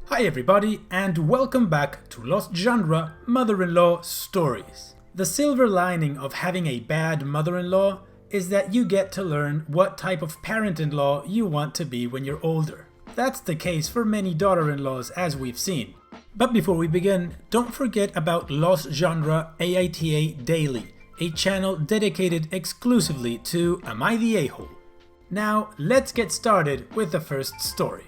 Hi everybody, and welcome back to Lost Genre Mother-in-Law Stories. The silver lining of having a bad mother-in-law is that you get to learn what type of parent-in-law you want to be when you're older. That's the case for many daughter-in-laws, as we've seen. But before we begin, don't forget about Lost Genre AITA Daily, a channel dedicated exclusively to Am I the A-hole? Now, let's get started with the first story.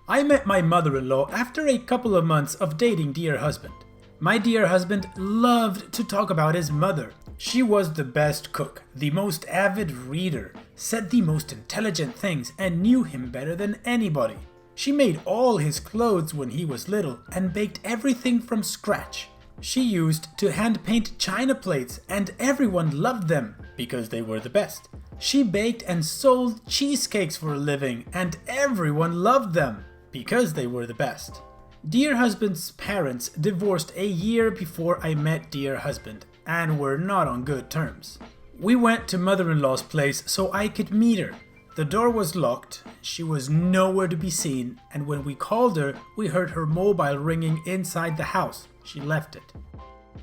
I met my mother-in-law after a couple of months of dating dear husband. My dear husband loved to talk about his mother. She was the best cook, the most avid reader, said the most intelligent things, and knew him better than anybody. She made all his clothes when he was little and baked everything from scratch. She used to hand paint china plates and everyone loved them because they were the best. She baked and sold cheesecakes for a living and everyone loved them because they were the best. Dear husband's parents divorced a year before I met dear husband and were not on good terms. We went to mother-in-law's place so I could meet her. The door was locked, she was nowhere to be seen, and when we called her, we heard her mobile ringing inside the house. She left it.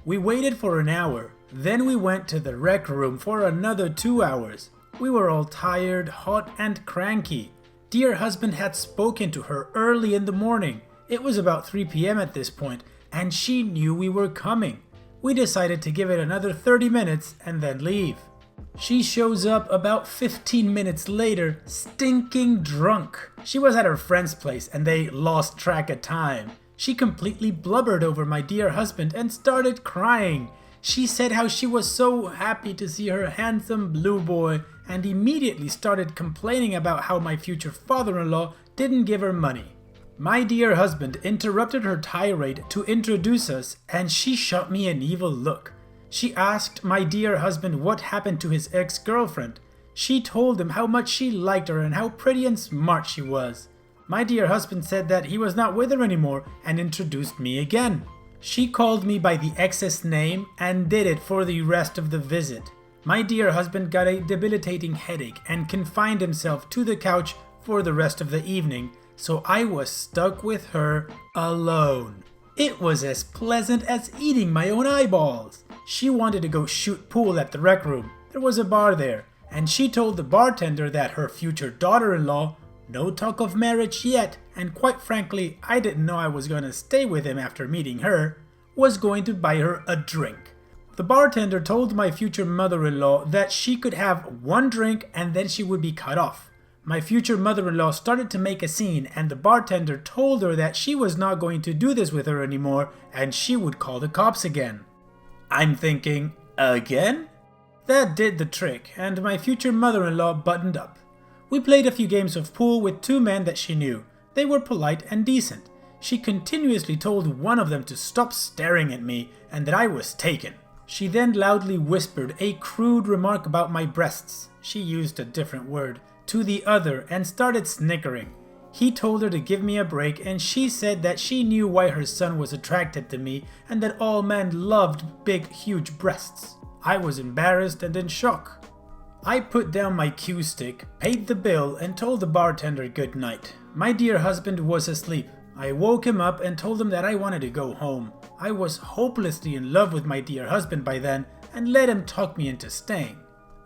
We waited for an hour, then we went to the rec room for another 2 hours. We were all tired, hot and cranky. Dear husband had spoken to her early in the morning. It was about 3 p.m. at this point, and she knew we were coming. We decided to give it another 30 minutes and then leave. She shows up about 15 minutes later, stinking drunk. She was at her friend's place and they lost track of time. She completely blubbered over my dear husband and started crying. She said how she was so happy to see her handsome blue boy and immediately started complaining about how my future father-in-law didn't give her money. My dear husband interrupted her tirade to introduce us and she shot me an evil look. She asked my dear husband what happened to his ex-girlfriend. She told him how much she liked her and how pretty and smart she was. My dear husband said that he was not with her anymore and introduced me again. She called me by the ex's name and did it for the rest of the visit. My dear husband got a debilitating headache and confined himself to the couch for the rest of the evening, so I was stuck with her alone. It was as pleasant as eating my own eyeballs. She wanted to go shoot pool at the rec room. There was a bar there, and she told the bartender that her future daughter-in-law, no talk of marriage yet, and quite frankly, I didn't know I was going to stay with him after meeting her, was going to buy her a drink. The bartender told my future mother-in-law that she could have one drink and then she would be cut off. My future mother-in-law started to make a scene and the bartender told her that she was not going to do this with her anymore and she would call the cops again. I'm thinking, again? That did the trick and my future mother-in-law buttoned up. We played a few games of pool with 2 men that she knew. They were polite and decent. She continuously told one of them to stop staring at me and that I was taken. She then loudly whispered a crude remark about my breasts, she used a different word, to the other and started snickering. He told her to give me a break and she said that she knew why her son was attracted to me and that all men loved big, huge breasts. I was embarrassed and in shock. I put down my cue stick, paid the bill and told the bartender good night. My dear husband was asleep. I woke him up and told him that I wanted to go home. I was hopelessly in love with my dear husband by then and let him talk me into staying.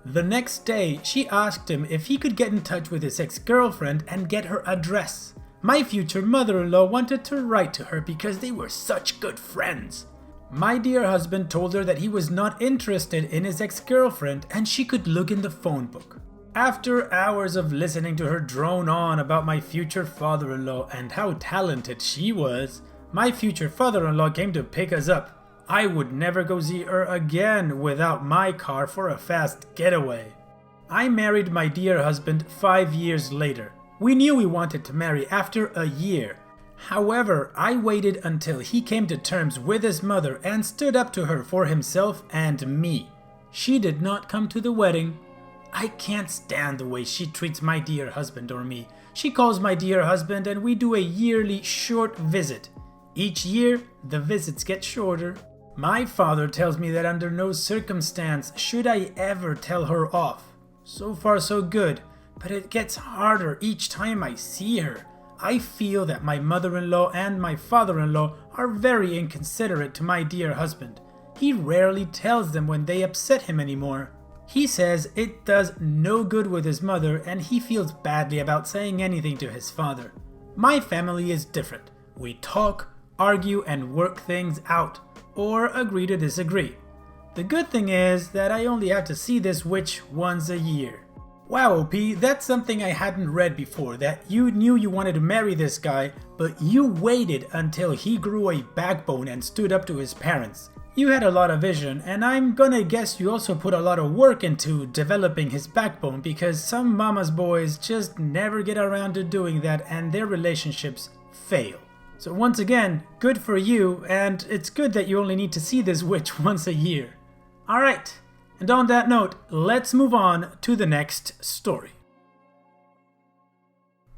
The next day, she asked him if he could get in touch with his ex-girlfriend and get her address. My future mother-in-law wanted to write to her because they were such good friends. My dear husband told her that he was not interested in his ex-girlfriend and she could look in the phone book. After hours of listening to her drone on about my future father-in-law and how talented she was, my future father-in-law came to pick us up. I would never go see her again without my car for a fast getaway. I married my dear husband 5 years later. We knew we wanted to marry after a year. However, I waited until he came to terms with his mother and stood up to her for himself and me. She did not come to the wedding. I can't stand the way she treats my dear husband or me. She calls my dear husband and we do a yearly short visit. Each year, the visits get shorter. My father tells me that under no circumstance should I ever tell her off. So far so good, but it gets harder each time I see her. I feel that my mother-in-law and my father-in-law are very inconsiderate to my dear husband. He rarely tells them when they upset him anymore. He says it does no good with his mother and he feels badly about saying anything to his father. My family is different. We talk, argue, and work things out, or agree to disagree. The good thing is that I only have to see this witch once a year. Wow, OP, that's something I hadn't read before, that you knew you wanted to marry this guy, but you waited until he grew a backbone and stood up to his parents. You had a lot of vision, and I'm gonna guess you also put a lot of work into developing his backbone, because some mama's boys just never get around to doing that and their relationships fail. So once again, good for you, and it's good that you only need to see this witch once a year. Alright, and on that note, let's move on to the next story.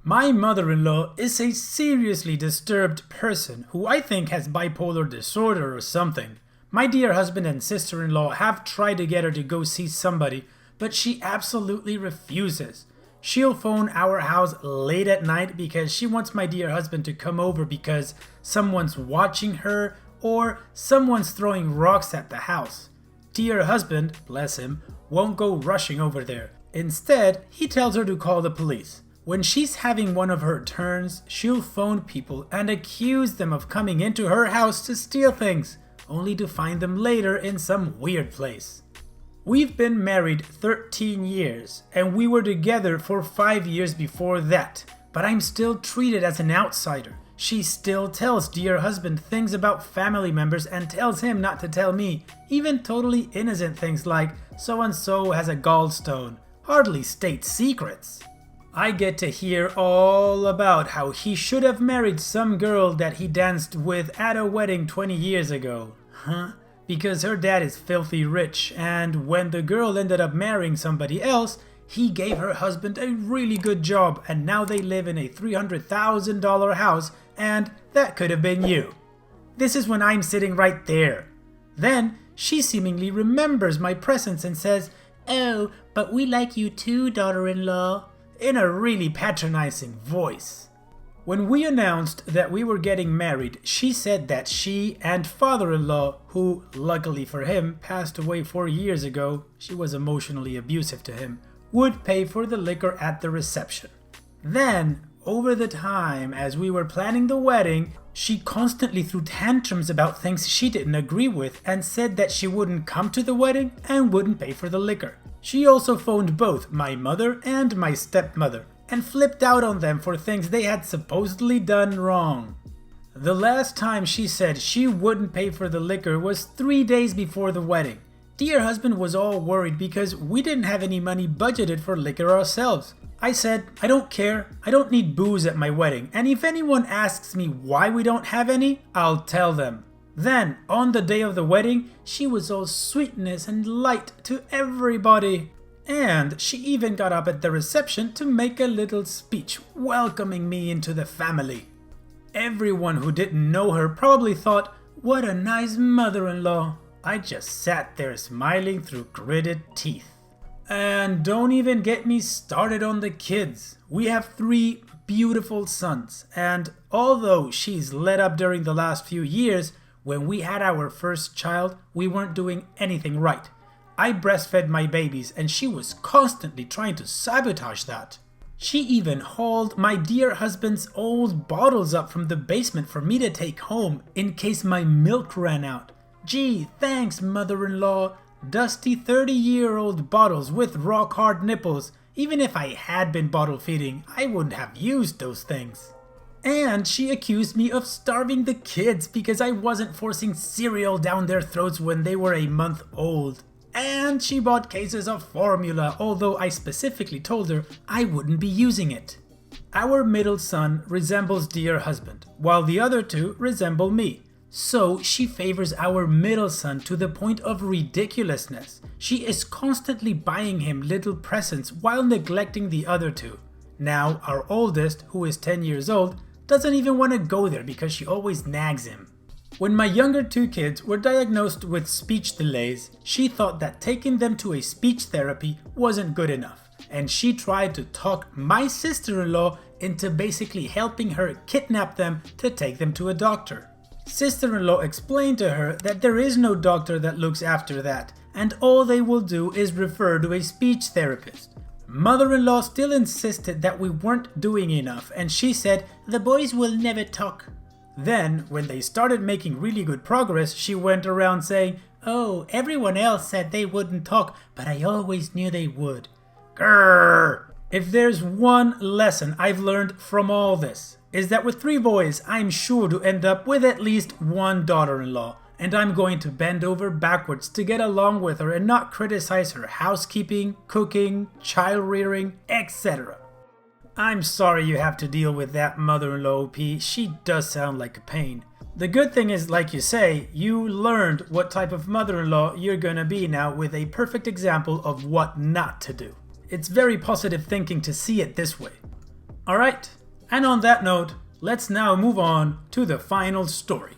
My mother-in-law is a seriously disturbed person who I think has bipolar disorder or something. My dear husband and sister-in-law have tried to get her to go see somebody, but she absolutely refuses. She'll phone our house late at night because she wants my dear husband to come over because someone's watching her or someone's throwing rocks at the house. Dear husband, bless him, won't go rushing over there. Instead, he tells her to call the police. When she's having one of her turns, she'll phone people and accuse them of coming into her house to steal things, only to find them later in some weird place. We've been married 13 years, and we were together for 5 years before that, but I'm still treated as an outsider. She still tells dear husband things about family members and tells him not to tell me, even totally innocent things like so-and-so has a gallstone, hardly state secrets. I get to hear all about how he should have married some girl that he danced with at a wedding 20 years ago. Huh? Because her dad is filthy rich, and when the girl ended up marrying somebody else, he gave her husband a really good job, and now they live in a $300,000 house, and that could have been you. This is when I'm sitting right there. Then she seemingly remembers my presence and says, "Oh, but we like you too, daughter-in-law," in a really patronizing voice. When we announced that we were getting married, she said that she and father-in-law, who luckily for him passed away 4 years ago, she was emotionally abusive to him, would pay for the liquor at the reception. Then, over the time as we were planning the wedding, she constantly threw tantrums about things she didn't agree with and said that she wouldn't come to the wedding and wouldn't pay for the liquor. She also phoned both my mother and my stepmother and flipped out on them for things they had supposedly done wrong. The last time she said she wouldn't pay for the liquor was 3 days before the wedding. Dear husband was all worried because we didn't have any money budgeted for liquor ourselves. I said, I don't care, I don't need booze at my wedding, and if anyone asks me why we don't have any, I'll tell them. Then, on the day of the wedding, she was all sweetness and light to everybody. And she even got up at the reception to make a little speech welcoming me into the family. Everyone who didn't know her probably thought, what a nice mother-in-law. I just sat there smiling through gritted teeth. And don't even get me started on the kids. We have 3 beautiful sons, and although she's let up during the last few years, when we had our first child, we weren't doing anything right. I breastfed my babies and she was constantly trying to sabotage that. She even hauled my dear husband's old bottles up from the basement for me to take home in case my milk ran out. Gee, thanks, mother-in-law. Dusty 30-year-old bottles with rock-hard nipples. Even if I had been bottle feeding, I wouldn't have used those things. And she accused me of starving the kids because I wasn't forcing cereal down their throats when they were a month old. And she bought cases of formula, although I specifically told her I wouldn't be using it. Our middle son resembles dear husband, while the other 2 resemble me. So she favors our middle son to the point of ridiculousness. She is constantly buying him little presents while neglecting the other 2. Now our oldest, who is 10 years old, doesn't even want to go there because she always nags him. When my younger 2 kids were diagnosed with speech delays, she thought that taking them to a speech therapy wasn't good enough, and she tried to talk my sister-in-law into basically helping her kidnap them to take them to a doctor. Sister-in-law explained to her that there is no doctor that looks after that, and all they will do is refer to a speech therapist. Mother-in-law still insisted that we weren't doing enough, and she said, "The boys will never talk." Then, when they started making really good progress, she went around saying, "Oh, everyone else said they wouldn't talk, but I always knew they would." Grrr! If there's one lesson I've learned from all this, is that with 3 boys, I'm sure to end up with at least one daughter-in-law, and I'm going to bend over backwards to get along with her and not criticize her housekeeping, cooking, child-rearing, etc. I'm sorry you have to deal with that mother-in-law, OP. She does sound like a pain. The good thing is, like you say, you learned what type of mother-in-law you're gonna be now with a perfect example of what not to do. It's very positive thinking to see it this way. Alright, and on that note, let's now move on to the final story.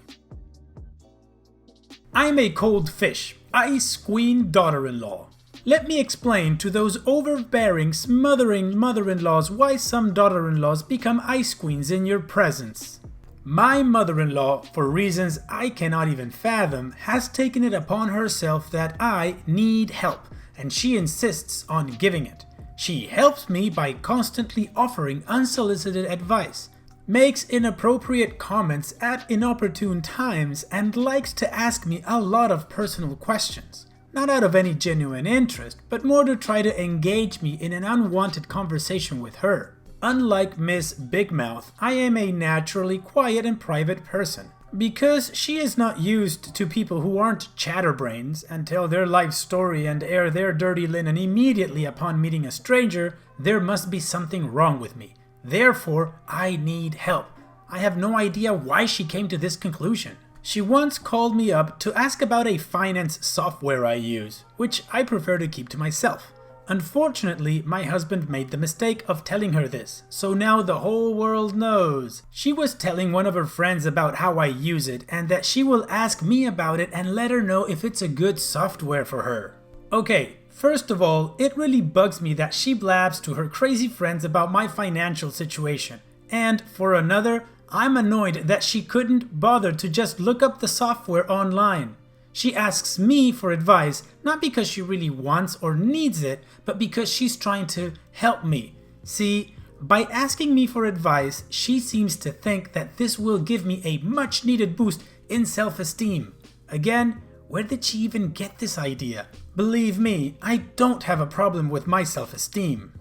I'm a cold fish, ice queen daughter-in-law. Let me explain to those overbearing, smothering mother-in-laws why some daughter-in-laws become ice queens in your presence. My mother-in-law, for reasons I cannot even fathom, has taken it upon herself that I need help, and she insists on giving it. She helps me by constantly offering unsolicited advice, makes inappropriate comments at inopportune times, and likes to ask me a lot of personal questions. Not out of any genuine interest, but more to try to engage me in an unwanted conversation with her. Unlike Miss Big Mouth, I am a naturally quiet and private person. Because she is not used to people who aren't chatterbrains and tell their life story and air their dirty linen immediately upon meeting a stranger, there must be something wrong with me. Therefore, I need help. I have no idea why she came to this conclusion. She once called me up to ask about a finance software I use, which I prefer to keep to myself. Unfortunately, my husband made the mistake of telling her this, so now the whole world knows. She was telling one of her friends about how I use it and that she will ask me about it and let her know if it's a good software for her. Okay, first of all, it really bugs me that she blabs to her crazy friends about my financial situation. And for another, I'm annoyed that she couldn't bother to just look up the software online. She asks me for advice, not because she really wants or needs it, but because she's trying to help me. See, by asking me for advice, she seems to think that this will give me a much needed boost in self-esteem. Again, where did she even get this idea? Believe me, I don't have a problem with my self-esteem.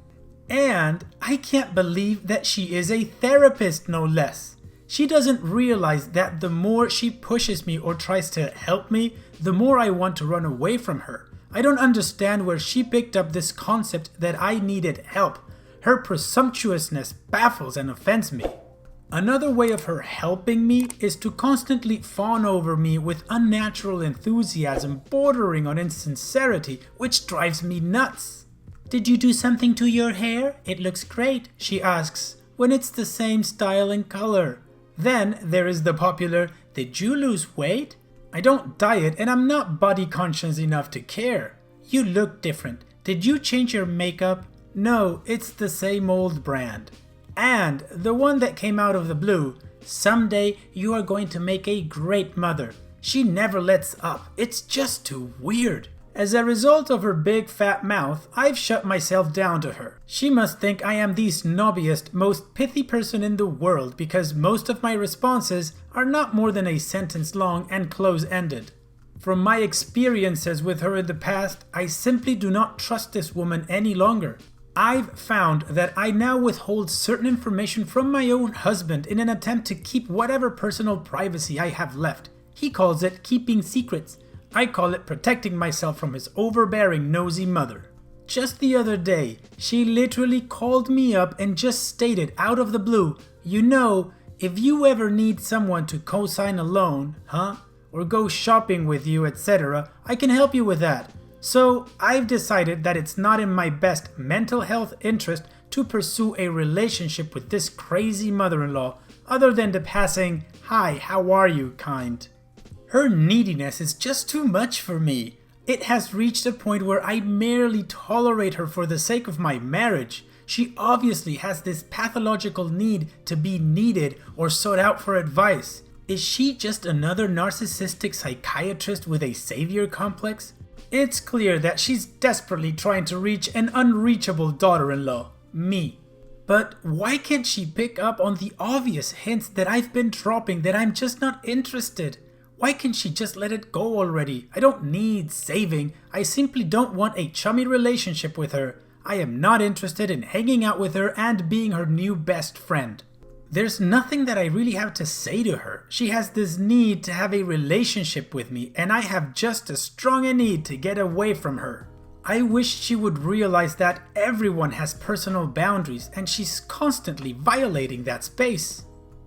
And I can't believe that she is a therapist, no less. She doesn't realize that the more she pushes me or tries to help me, the more I want to run away from her. I don't understand where she picked up this concept that I needed help. Her presumptuousness baffles and offends me. Another way of her helping me is to constantly fawn over me with unnatural enthusiasm bordering on insincerity, which drives me nuts. "Did you do something to your hair? It looks great," she asks, when it's the same style and color. Then there is the popular, "Did you lose weight?" I don't diet and I'm not body conscious enough to care. "You look different. Did you change your makeup?" No, it's the same old brand. And the one that came out of the blue, "Someday you are going to make a great mother." She never lets up. It's just too weird. As a result of her big fat mouth, I've shut myself down to her. She must think I am the snobbiest, most pithy person in the world because most of my responses are not more than a sentence long and close-ended. From my experiences with her in the past, I simply do not trust this woman any longer. I've found that I now withhold certain information from my own husband in an attempt to keep whatever personal privacy I have left. He calls it keeping secrets. I call it protecting myself from his overbearing, nosy mother. Just the other day, she literally called me up and just stated out of the blue, "You know, if you ever need someone to co-sign a loan, or go shopping with you, etc., I can help you with that." So I've decided that it's not in my best mental health interest to pursue a relationship with this crazy mother-in-law, other than the passing, "Hi, how are you" kind. Her neediness is just too much for me. It has reached a point where I merely tolerate her for the sake of my marriage. She obviously has this pathological need to be needed or sought out for advice. Is she just another narcissistic psychiatrist with a savior complex? It's clear that she's desperately trying to reach an unreachable daughter-in-law, me. But why can't she pick up on the obvious hints that I've been dropping that I'm just not interested? Why can't she just let it go already? I don't need saving. I simply don't want a chummy relationship with her. I am not interested in hanging out with her and being her new best friend. There's nothing that I really have to say to her. She has this need to have a relationship with me, and I have just as strong a need to get away from her. I wish she would realize that everyone has personal boundaries and she's constantly violating that space.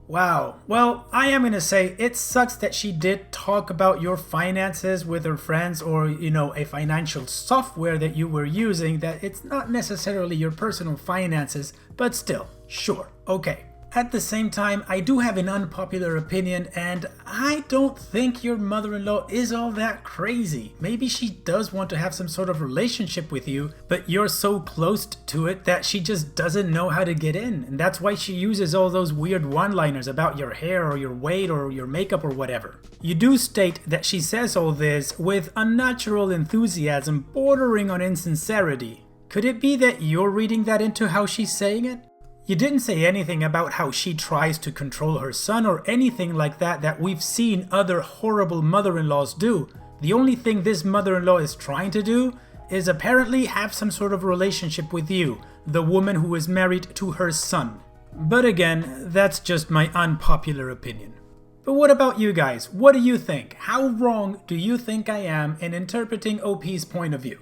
Wow, well, I am gonna say it sucks that she did talk about your finances with her friends or, a financial software that you were using that it's not necessarily your personal finances, but still, sure, okay. At the same time, I do have an unpopular opinion, and I don't think your mother-in-law is all that crazy. Maybe she does want to have some sort of relationship with you, but you're so close to it that she just doesn't know how to get in. And that's why she uses all those weird one-liners about your hair or your weight or your makeup or whatever. You do state that she says all this with unnatural enthusiasm bordering on insincerity. Could it be that you're reading that into how she's saying it? You didn't say anything about how she tries to control her son or anything like that we've seen other horrible mother-in-laws do. The only thing this mother-in-law is trying to do is apparently have some sort of relationship with you, the woman who is married to her son. But again, that's just my unpopular opinion. But what about you guys? What do you think? How wrong do you think I am in interpreting OP's point of view?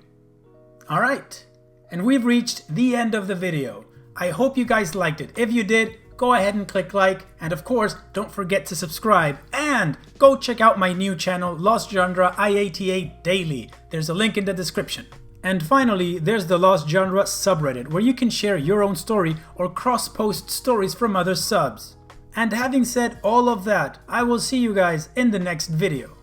Alright, and we've reached the end of the video. I hope you guys liked it. If you did, go ahead and click like, and of course, don't forget to subscribe, and go check out my new channel, Lost Genre IATA Daily. There's a link in the description. And finally, there's the Lost Genre subreddit, where you can share your own story or cross-post stories from other subs. And having said all of that, I will see you guys in the next video.